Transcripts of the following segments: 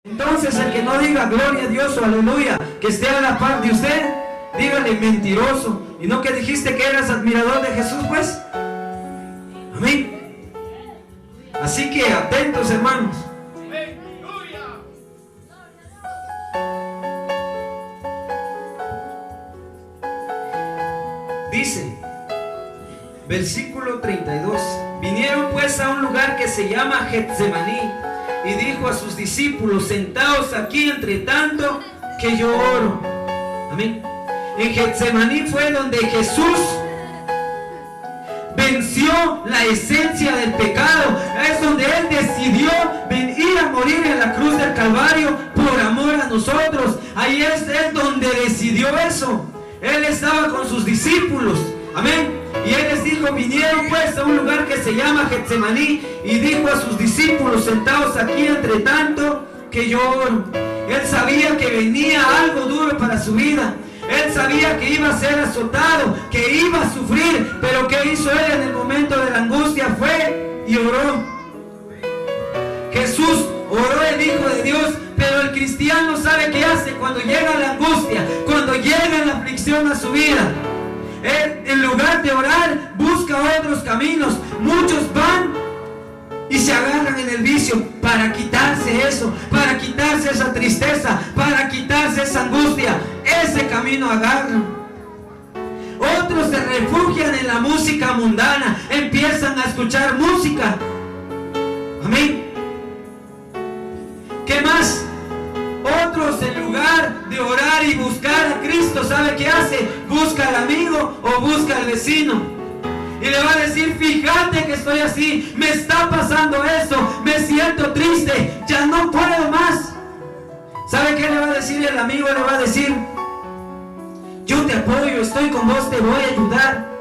Entonces el que no diga gloria a Dios o aleluya, que esté a la par de usted, dígale mentiroso. ¿Y no que dijiste que eras admirador de Jesús, pues? Amén. Así que atentos, hermanos. Dice, versículo 32: vinieron pues a un lugar que se llama Getsemaní, y dijo a sus discípulos: sentaos aquí entre tanto que yo oro. Amén. En Getsemaní fue donde Jesús venció la esencia del pecado. Es donde Él decidió ir a morir en la cruz del Calvario por amor a nosotros. Ahí es donde decidió eso. Él estaba con sus discípulos. Amén. Y Él les dijo, vinieron pues a un lugar que se llama Getsemaní, y dijo a sus discípulos: sentaos aquí entre tanto que yo oro. Él sabía que venía algo duro para su vida. Él sabía que iba a ser azotado, que iba a sufrir. Pero ¿qué hizo Él en el momento de la angustia? Fue y oró. Jesús oró, el Hijo de Dios. Pero el cristiano sabe qué hace cuando llega la angustia, cuando llega la aflicción a su vida. Él, en lugar de orar, busca otros caminos. Muchos van y se agarran en el vicio para quitarse eso, para quitarse esa tristeza, para quitarse esa angustia. Ese camino agarran. Otros se refugian en la música mundana, empiezan a escuchar música. Amén. ¿Qué más? Otros, en lugar de orar y buscar a Cristo, ¿sabe qué hace? Busca al amigo o busca al vecino. Y le va a decir: fíjate que estoy así, me está pasando eso, me siento triste, ya no puedo más. ¿Sabe qué le va a decir el amigo? Le va a decir: yo te apoyo, estoy con vos, te voy a ayudar.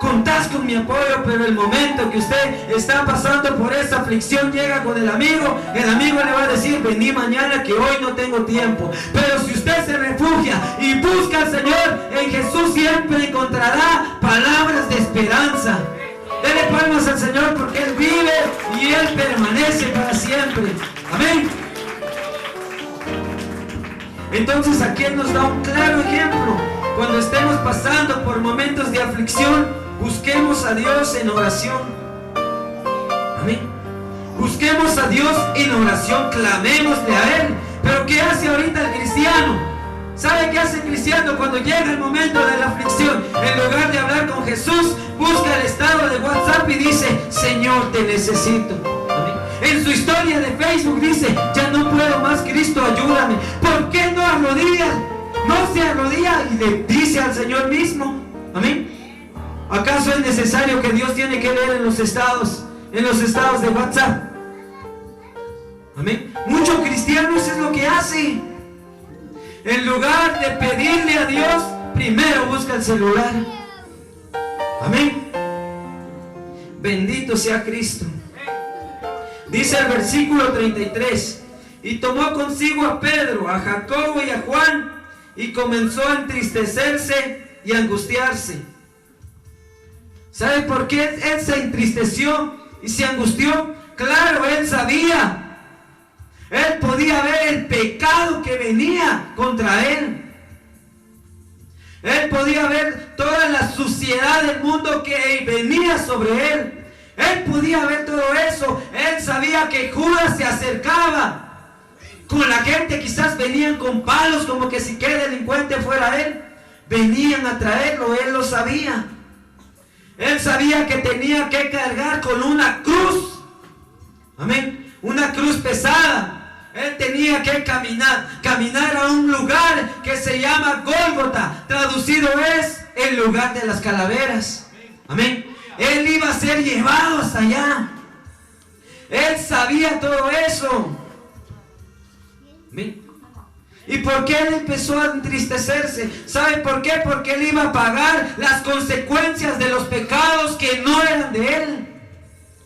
Contás con mi apoyo. Pero el momento que usted está pasando por esa aflicción, llega con el amigo le va a decir: vení mañana que hoy no tengo tiempo. Pero si usted se refugia y busca al Señor, en Jesús siempre encontrará palabras de esperanza. Dele palmas al Señor, porque Él vive y Él permanece para siempre. Amén. Entonces aquí Él nos da un claro ejemplo. Cuando estemos pasando por momentos de aflicción, busquemos a Dios en oración. Amén. Busquemos a Dios en oración, clamémosle a Él. Pero ¿qué hace ahorita el cristiano? ¿Sabe qué hace el cristiano cuando llega el momento de la aflicción? En lugar de hablar con Jesús, busca el estado de WhatsApp y dice: Señor, te necesito. Amén. En su historia de Facebook dice: ya no puedo más, Cristo, ayúdame. ¿Por qué no arrodilla? No se arrodilla y le dice al Señor mismo. Amén. ¿Acaso es necesario que Dios tiene que leer en los estados de WhatsApp? Amén. Muchos cristianos es lo que hacen. En lugar de pedirle a Dios, primero busca el celular. Amén. Bendito sea Cristo. Dice el versículo 33: y tomó consigo a Pedro, a Jacobo y a Juan, y comenzó a entristecerse y a angustiarse. ¿Sabe por qué Él se entristeció y se angustió? Claro, Él sabía. Él podía ver el pecado que venía contra Él. Él podía ver toda la suciedad del mundo que venía sobre Él. Él podía ver todo eso. Él sabía que Judas se acercaba con la gente. Quizás venían con palos, como que si qué delincuente fuera Él. Venían a traerlo, Él lo sabía. Él sabía que tenía que cargar con una cruz. Amén. Una cruz pesada. Él tenía que caminar a un lugar que se llama Gólgota. Traducido es el lugar de las calaveras. Amén. Él iba a ser llevado hasta allá. Él sabía todo eso. Amén. ¿Y por qué él empezó a entristecerse? ¿Sabe por qué? Porque él iba a pagar las consecuencias de los pecados que no eran de él.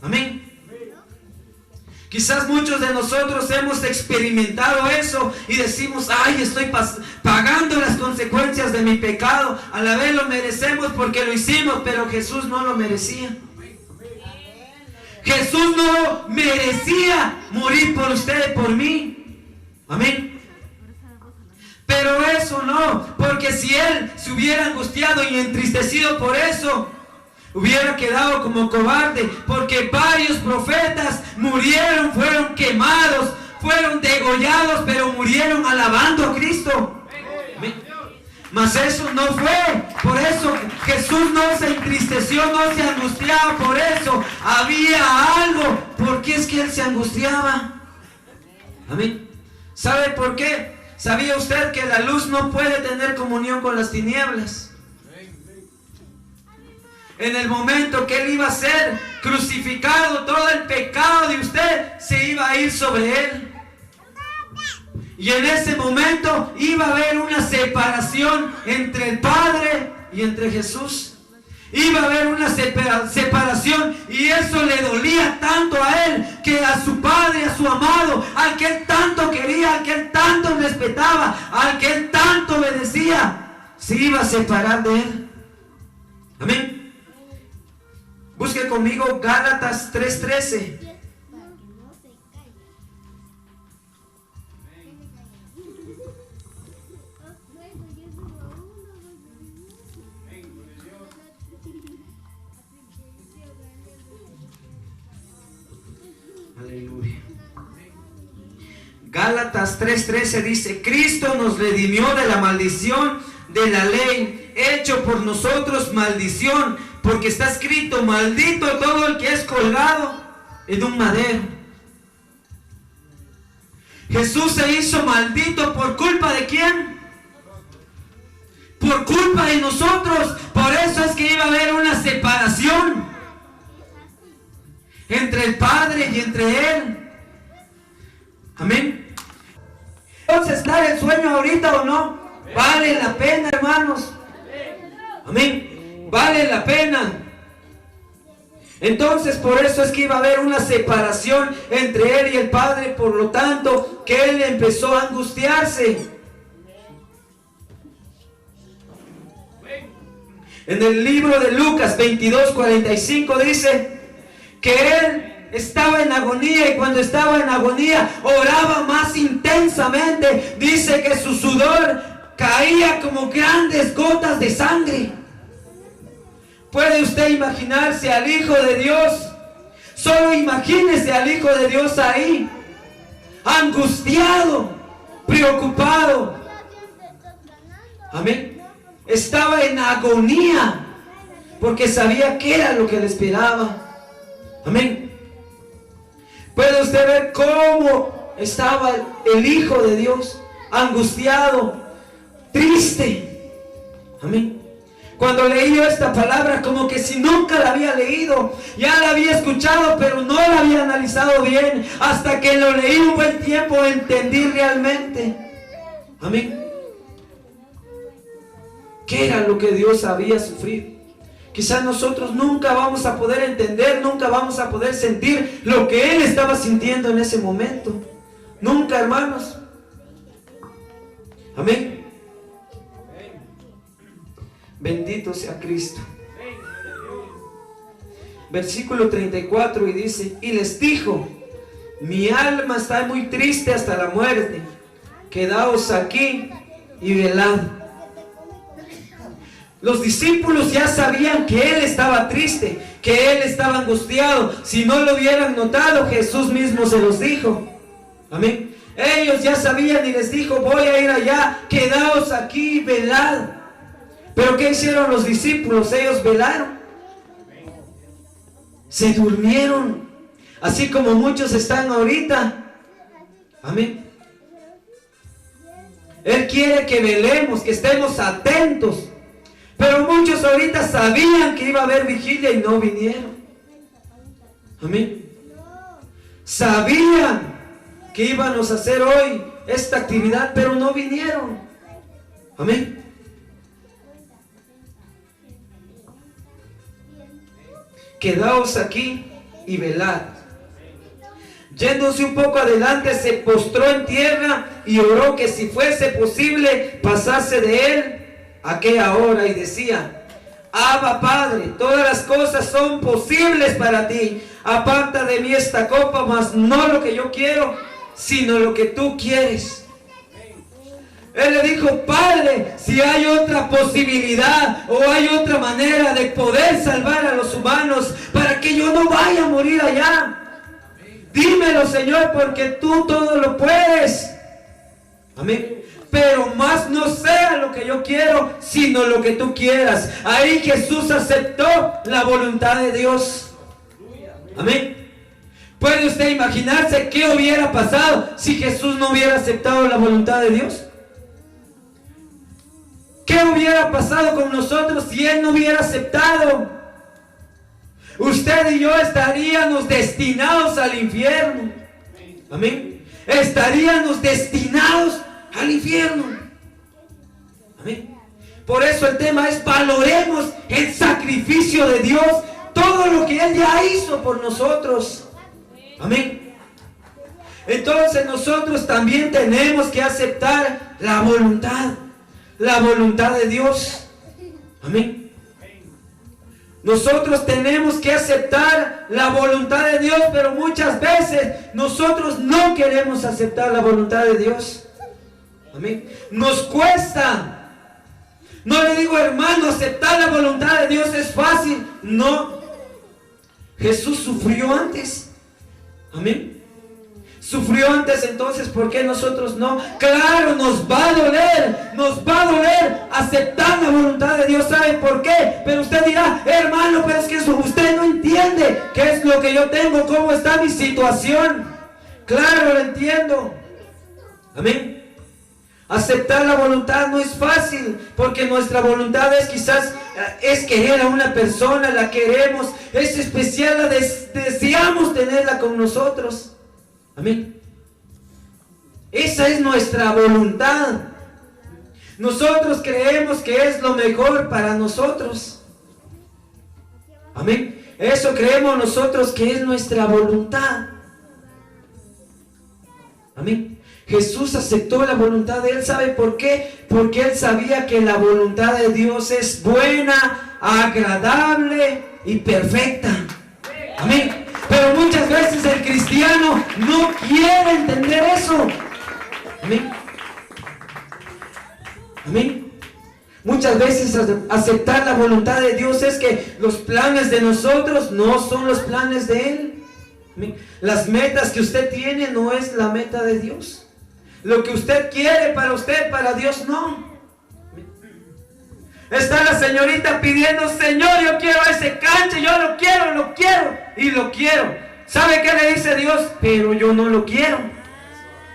Amén. Quizás muchos de nosotros hemos experimentado eso y decimos: ay, estoy pagando las consecuencias de mi pecado. A la vez lo merecemos porque lo hicimos, pero Jesús no lo merecía. Jesús no merecía morir por usted y por mí. Amén. Pero eso no, porque si él se hubiera angustiado y entristecido por eso, hubiera quedado como cobarde, porque varios profetas murieron, fueron quemados, fueron degollados, pero murieron alabando a Cristo. Mas eso no fue. Por eso Jesús no se entristeció, no se angustiaba por eso. Había algo. ¿Por qué es que él se angustiaba? Amén. ¿Sabe por qué? ¿Sabía usted que la luz no puede tener comunión con las tinieblas? En el momento que él iba a ser crucificado, todo el pecado de usted se iba a ir sobre él. Y en ese momento iba a haber una separación entre el Padre y entre Jesús. Iba a haber una separación, y eso le dolía tanto a él, que a su Padre, a su amado, al que él tanto quería, al que él tanto respetaba, al que él tanto obedecía, se iba a separar de él. Amén. Busque conmigo Gálatas 3:13. Aleluya. Gálatas 3:13 dice: Cristo nos redimió de la maldición de la ley, hecho por nosotros maldición, porque está escrito: maldito todo el que es colgado en un madero. Jesús se hizo maldito por culpa de ¿quién? Por culpa de nosotros. Por eso es que iba a haber una separación entre el Padre y entre él. Amén. Entonces, ¿está el sueño ahorita o no? Vale la pena, hermanos. Amén. Vale la pena. Entonces, por eso es que iba a haber una separación entre él y el Padre. Por lo tanto, que él empezó a angustiarse. En el libro de Lucas 22:45 dice que él estaba en agonía, y cuando estaba en agonía oraba más intensamente. Dice que su sudor caía como grandes gotas de sangre. ¿Puede usted imaginarse al Hijo de Dios? Solo imagínese al Hijo de Dios ahí, angustiado, preocupado. Amén. Estaba en agonía porque sabía que era lo que le esperaba. Amén. Puede usted ver cómo estaba el Hijo de Dios, angustiado, triste. Amén. Cuando leí yo esta palabra, como que si nunca la había leído, ya la había escuchado, pero no la había analizado bien. Hasta que lo leí un buen tiempo, entendí realmente. Amén. ¿Qué era lo que Dios había sufrido? Quizás nosotros nunca vamos a poder entender, nunca vamos a poder sentir lo que él estaba sintiendo en ese momento. Nunca, hermanos. Amén. Bendito sea Cristo. Versículo 34, y dice: y les dijo: mi alma está muy triste hasta la muerte. Quedaos aquí y velad. Los discípulos ya sabían que él estaba triste, que él estaba angustiado. Si no lo hubieran notado, Jesús mismo se los dijo. Amén. Ellos ya sabían y les dijo: voy a ir allá, quedaos aquí y velad. Pero ¿qué hicieron los discípulos? Ellos velaron. Se durmieron, así como muchos están ahorita. Amén. Él quiere que velemos, que estemos atentos. Pero muchos ahorita sabían que iba a haber vigilia y no vinieron. Amén. Sabían que íbamos a hacer hoy esta actividad, pero no vinieron. Amén. Quedaos aquí y velad. Yéndose un poco adelante, se postró en tierra y oró que si fuese posible pasase de él aquella hora, y decía: Abba, Padre, todas las cosas son posibles para ti. Aparta de mí esta copa, mas no lo que yo quiero, sino lo que tú quieres. Él le dijo: Padre, si hay otra posibilidad o hay otra manera de poder salvar a los humanos para que yo no vaya a morir allá, dímelo, Señor, porque tú todo lo puedes. Amén. Pero más no sea lo que yo quiero, sino lo que tú quieras. Ahí Jesús aceptó la voluntad de Dios. Amén. ¿Puede usted imaginarse qué hubiera pasado si Jesús no hubiera aceptado la voluntad de Dios? ¿Qué hubiera pasado con nosotros si Él no hubiera aceptado? Usted y yo estaríamos destinados al infierno. Amén. Estaríamos destinados al infierno. Amén. Por eso el tema es: valoremos el sacrificio de Dios, todo lo que Él ya hizo por nosotros. Amén. Entonces nosotros también tenemos que aceptar la voluntad de Dios. Amén. Nosotros tenemos que aceptar la voluntad de Dios, pero muchas veces nosotros no queremos aceptar la voluntad de Dios. Amén. Nos cuesta. No le digo, hermano, aceptar la voluntad de Dios es fácil. No. Jesús sufrió antes. Amén. Sufrió antes, entonces ¿por qué nosotros no? Claro, nos va a doler aceptar la voluntad de Dios. ¿Sabe por qué? Pero usted dirá: hermano, pero es que usted no entiende qué es lo que yo tengo, cómo está mi situación. Claro, lo entiendo. Amén. Aceptar la voluntad no es fácil, porque nuestra voluntad es querer a una persona, la queremos, es especial, deseamos tenerla con nosotros. Amén. Esa es nuestra voluntad. Nosotros creemos que es lo mejor para nosotros. Amén. Eso creemos nosotros que es nuestra voluntad. Amén. Jesús aceptó la voluntad de Él. ¿Sabe por qué? Porque Él sabía que la voluntad de Dios es buena, agradable y perfecta. Amén. Pero muchas veces el cristiano no quiere entender eso. Amén. Amén. Muchas veces aceptar la voluntad de Dios es que los planes de nosotros no son los planes de Él. Amén. Las metas que usted tiene no es la meta de Dios. Lo que usted quiere para usted, para Dios no. Está la señorita pidiendo: Señor, yo quiero ese canche, yo lo quiero. ¿Sabe qué le dice Dios? Pero yo no lo quiero.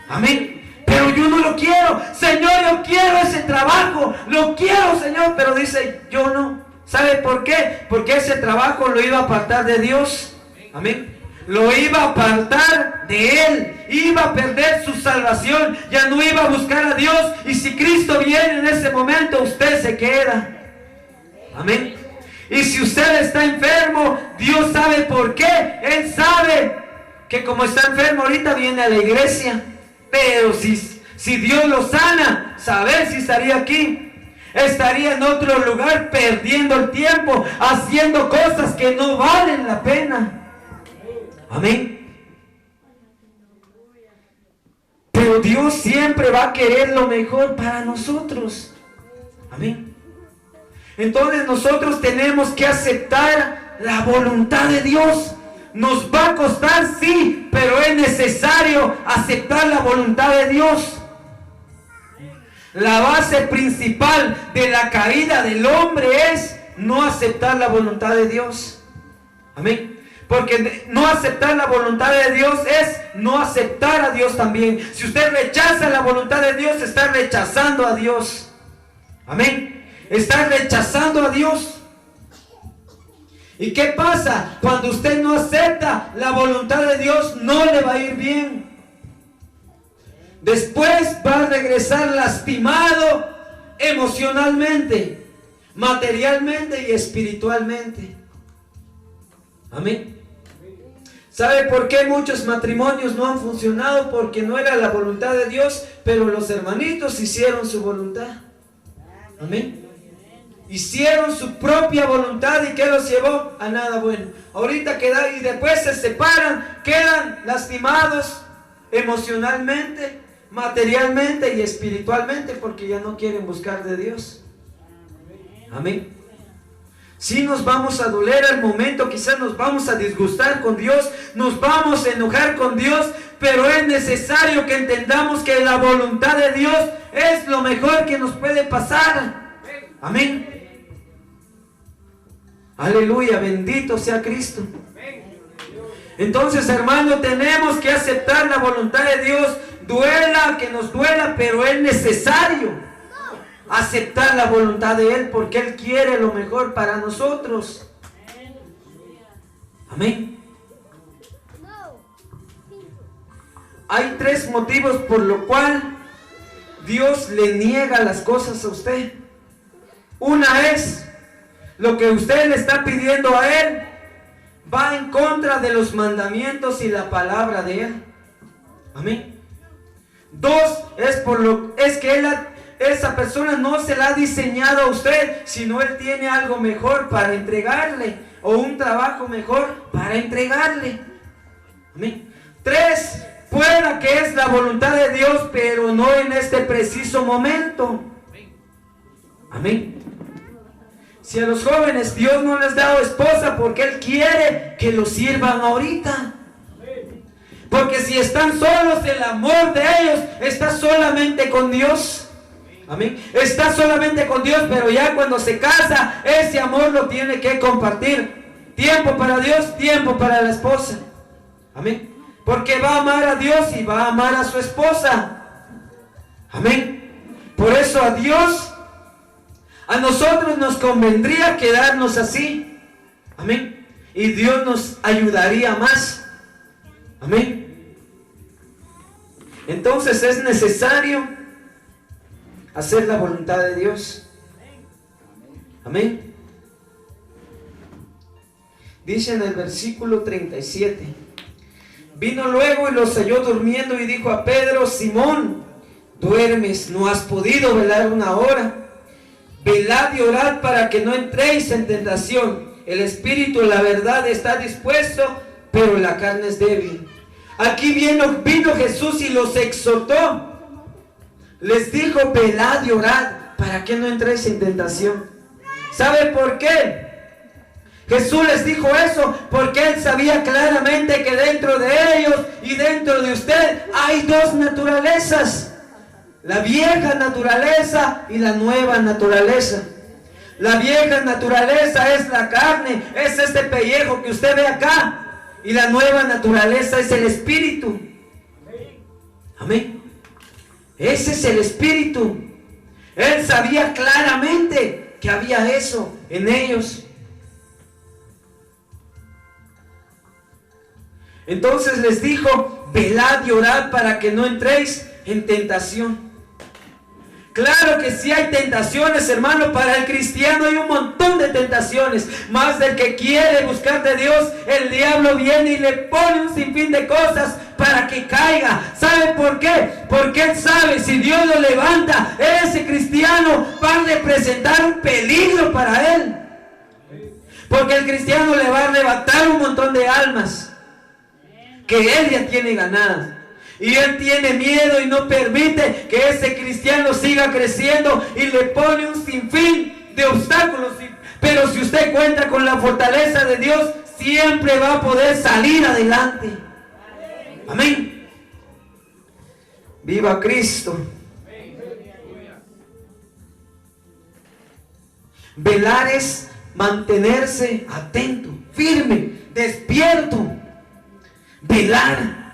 Amén. Pero yo no lo quiero. Señor, yo quiero ese trabajo, lo quiero, Señor, pero dice: yo no. ¿Sabe por qué? Porque ese trabajo lo iba a apartar de Dios. Amén. Lo iba a apartar de Él, iba a perder su salvación, ya no iba a buscar a Dios. Y si Cristo viene en ese momento, usted se queda. Amén. Y si usted está enfermo, Dios sabe por qué. Él sabe que como está enfermo ahorita viene a la iglesia. Pero si Dios lo sana, saber si estaría aquí. Estaría en otro lugar perdiendo el tiempo, haciendo cosas que no valen la pena. Amén. Pero Dios siempre va a querer lo mejor para nosotros. Amén. Entonces nosotros tenemos que aceptar la voluntad de Dios. Nos va a costar, sí, pero es necesario aceptar la voluntad de Dios. La base principal de la caída del hombre es no aceptar la voluntad de Dios. Amén. Porque no aceptar la voluntad de Dios es no aceptar a Dios también. Si usted rechaza la voluntad de Dios, está rechazando a Dios. Amén. Está rechazando a Dios. ¿Y qué pasa? Cuando usted no acepta la voluntad de Dios, no le va a ir bien. Después va a regresar lastimado emocionalmente, materialmente y espiritualmente. Amén. ¿Sabe por qué muchos matrimonios no han funcionado? Porque no era la voluntad de Dios, pero los hermanitos hicieron su voluntad. Amén. Hicieron su propia voluntad. ¿Y qué los llevó? A nada bueno. Ahorita quedan y después se separan, quedan lastimados emocionalmente, materialmente y espiritualmente, porque ya no quieren buscar de Dios. Amén. Si nos vamos a doler al momento, quizás nos vamos a disgustar con Dios, nos vamos a enojar con Dios, pero es necesario que entendamos que la voluntad de Dios es lo mejor que nos puede pasar. Amén. Aleluya, bendito sea Cristo. Entonces, hermano, tenemos que aceptar la voluntad de Dios, duela que nos duela, pero es necesario aceptar la voluntad de Él, porque Él quiere lo mejor para nosotros. Amén. Hay 3 motivos por lo cual Dios le niega las cosas a usted. Una es lo que usted le está pidiendo a Él va en contra de los mandamientos y la palabra de Él. Amén. 2 es que esa persona no se la ha diseñado a usted, sino Él tiene algo mejor para entregarle, o un trabajo mejor para entregarle. Amén. 3, pueda que es la voluntad de Dios, pero no en este preciso momento. Amén. Si a los jóvenes Dios no les ha dado esposa, porque Él quiere que los sirvan ahorita. Porque si están solos, el amor de ellos está solamente con Dios. Amén. Está solamente con Dios, pero ya cuando se casa, ese amor lo tiene que compartir. Tiempo para Dios, tiempo para la esposa. Amén. Porque va a amar a Dios y va a amar a su esposa. Amén. Por eso a nosotros nos convendría quedarnos así. Amén. Y Dios nos ayudaría más. Amén. Entonces es necesario hacer la voluntad de Dios. Amén. Dice en el versículo 37. Vino luego y los halló durmiendo y dijo a Pedro: Simón, ¿duermes? ¿No has podido velar una hora? Velad y orad para que no entréis en tentación. El espíritu, la verdad, está dispuesto, pero la carne es débil. Aquí vino Jesús y los exhortó. Les dijo: velad y orad para que no entréis en tentación. ¿Sabe por qué? Jesús les dijo eso porque Él sabía claramente que dentro de ellos y dentro de usted hay 2 naturalezas. La vieja naturaleza y la nueva naturaleza. La vieja naturaleza es la carne, es este pellejo que usted ve acá. Y la nueva naturaleza es el espíritu. Amén. Ese es el espíritu. Él sabía claramente que había eso en ellos. Entonces les dijo: velad y orad para que no entréis en tentación. Claro que sí hay tentaciones, hermano. Para el cristiano hay un montón de tentaciones. Más del que quiere buscar de Dios, el diablo viene y le pone un sinfín de cosas para que caiga. ¿Sabe por qué? Porque él sabe, si Dios lo levanta, ese cristiano va a representar un peligro para él. Porque el cristiano le va a arrebatar un montón de almas que él ya tiene ganadas. Y él tiene miedo y no permite que ese cristiano siga creciendo y le pone un sinfín de obstáculos. Pero si usted cuenta con la fortaleza de Dios, siempre va a poder salir adelante. Amén. Viva Cristo. Velar es mantenerse atento, firme, despierto. Velar.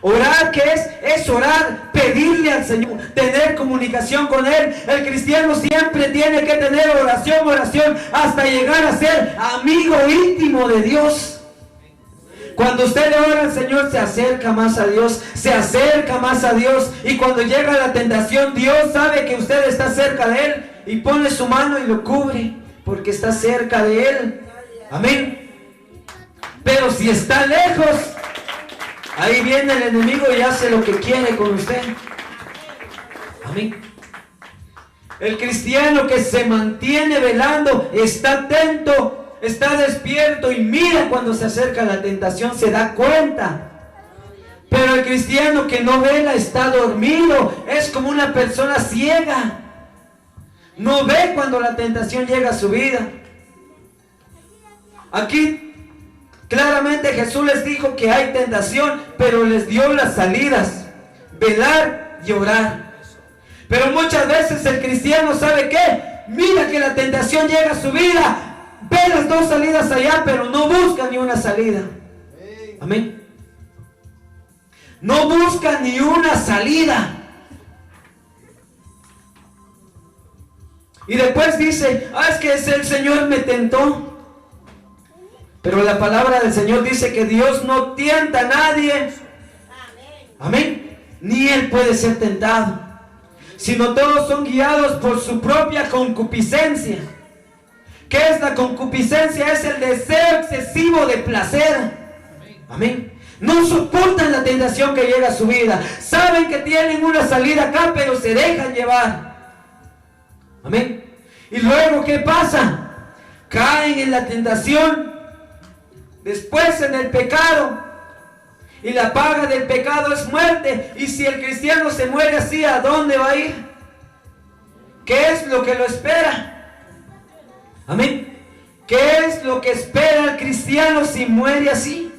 Orar, ¿qué es? Es orar, pedirle al Señor, tener comunicación con Él. El cristiano siempre tiene que tener oración, hasta llegar a ser amigo íntimo de Dios. Cuando usted le ora al Señor, se acerca más a Dios, y cuando llega la tentación, Dios sabe que usted está cerca de Él y pone su mano y lo cubre, porque está cerca de Él. Amén. Pero si está lejos, ahí viene el enemigo y hace lo que quiere con usted. Amén. El cristiano que se mantiene velando, está atento, está despierto y mira cuando se acerca la tentación, se da cuenta Pero el cristiano que no vela está dormido. Es como una persona ciega. No ve cuando la tentación llega a su vida. Aquí claramente Jesús les dijo que hay tentación, pero les dio las salidas: velar y orar. Pero muchas veces el cristiano, ¿sabe qué? Mira que la tentación llega a su vida, ve las dos salidas allá, pero no busca ni una salida. Amén. No busca ni una salida. Y después dice: es que el Señor me tentó. Pero la palabra del Señor dice que Dios no tienta a nadie. Amén. Ni Él puede ser tentado, sino todos son guiados por su propia concupiscencia. ¿Qué es la concupiscencia? Es el deseo excesivo de placer. Amén. No soportan la tentación que llega a su vida. Saben que tienen una salida acá, pero se dejan llevar. Amén. Y luego, ¿qué pasa? Caen en la tentación, después en el pecado. Y la paga del pecado es muerte. Y si el cristiano se muere así, ¿a dónde va a ir? ¿Qué es lo que lo espera? Amén. ¿Qué es lo que espera el cristiano si muere así?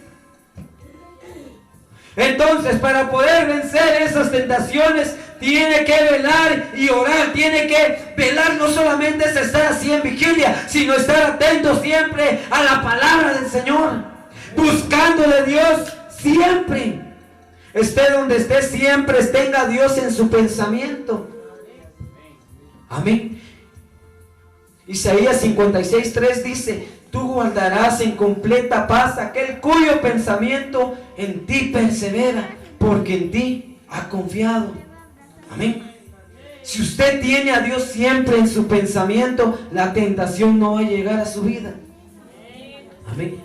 Entonces, para poder vencer esas tentaciones, tiene que velar y orar. Tiene que velar, no solamente es estar así en vigilia, sino estar atento siempre a la palabra del Señor, buscando de Dios siempre. Esté donde esté, siempre tenga a Dios en su pensamiento. Amén. Isaías 56:3 dice: tú guardarás en completa paz aquel cuyo pensamiento en ti persevera, porque en ti ha confiado. Amén. Si usted tiene a Dios siempre en su pensamiento, la tentación no va a llegar a su vida. Amén.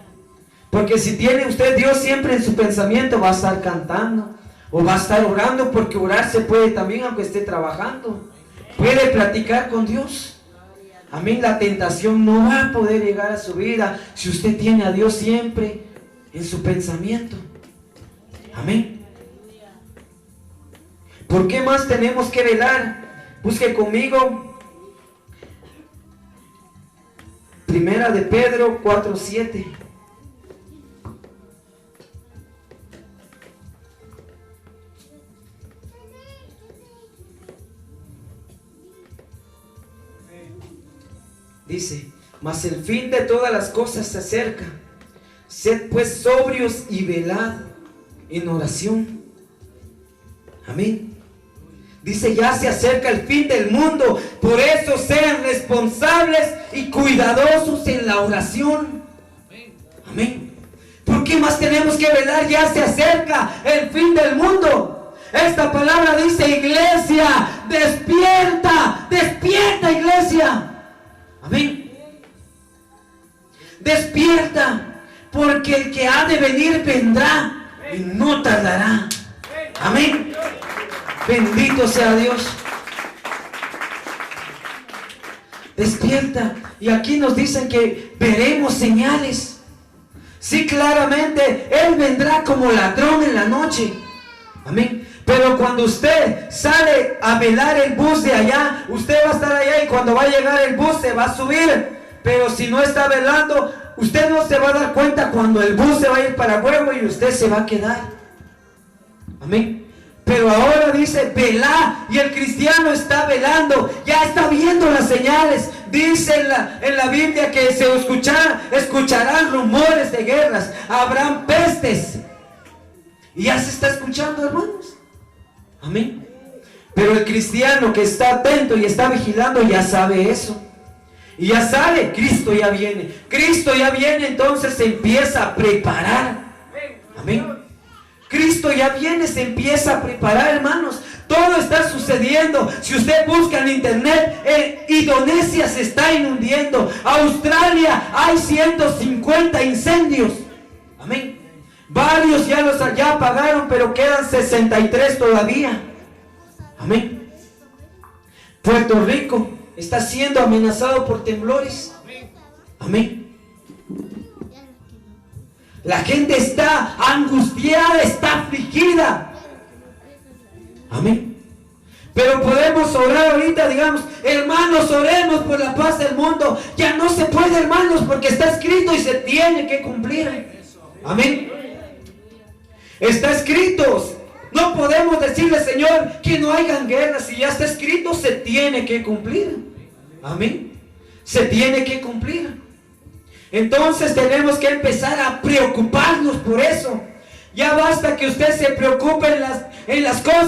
Porque si tiene usted Dios siempre en su pensamiento, va a estar cantando o va a estar orando, porque orar se puede también aunque esté trabajando. Puede platicar con Dios. Amén. La tentación no va a poder llegar a su vida si usted tiene a Dios siempre en su pensamiento. Amén. ¿Por qué más tenemos que velar? Busque conmigo Primera de Pedro 4:7. Dice: mas el fin de todas las cosas se acerca. Sed pues sobrios y velad en oración. Amén. Dice: ya se acerca el fin del mundo. Por eso sean responsables y cuidadosos en la oración. Amén. ¿Por qué más tenemos que velar? Ya se acerca el fin del mundo. Esta palabra dice: iglesia, despierta, despierta, iglesia. Amén. Despierta, porque el que ha de venir vendrá y no tardará. Amén. Bendito sea Dios. Despierta. Y aquí nos dicen que veremos señales. Sí, claramente Él vendrá como ladrón en la noche. Amén. Pero cuando usted sale a velar el bus de allá, usted va a estar allá y cuando va a llegar el bus se va a subir. Pero si no está velando, usted no se va a dar cuenta cuando el bus se va a ir para Huevo y usted se va a quedar. Amén. Pero ahora dice: velar, y el cristiano está velando, ya está viendo las señales. Dice en la Biblia que se escucharán rumores de guerras, habrán pestes. Y ya se está escuchando, hermanos. Amén. Pero el cristiano que está atento y está vigilando ya sabe eso. Y ya sabe: Cristo ya viene. Cristo ya viene, entonces se empieza a preparar. Amén. Cristo ya viene, se empieza a preparar, hermanos. Todo está sucediendo. Si usted busca en internet, Indonesia se está inundando. Australia hay 150 incendios. Amén. Varios ya apagaron, pero quedan 63 todavía. Amén. Puerto Rico está siendo amenazado por temblores. Amén. La gente está angustiada, está afligida. Amén. Pero podemos orar ahorita, digamos, hermanos, oremos por la paz del mundo. Ya no se puede, hermanos, porque está escrito y se tiene que cumplir. Amén. Está escrito. No podemos decirle, Señor, que no hayan guerras. Si ya está escrito, se tiene que cumplir. Amén. Se tiene que cumplir. Entonces tenemos que empezar a preocuparnos por eso. Ya basta que usted se preocupe en las cosas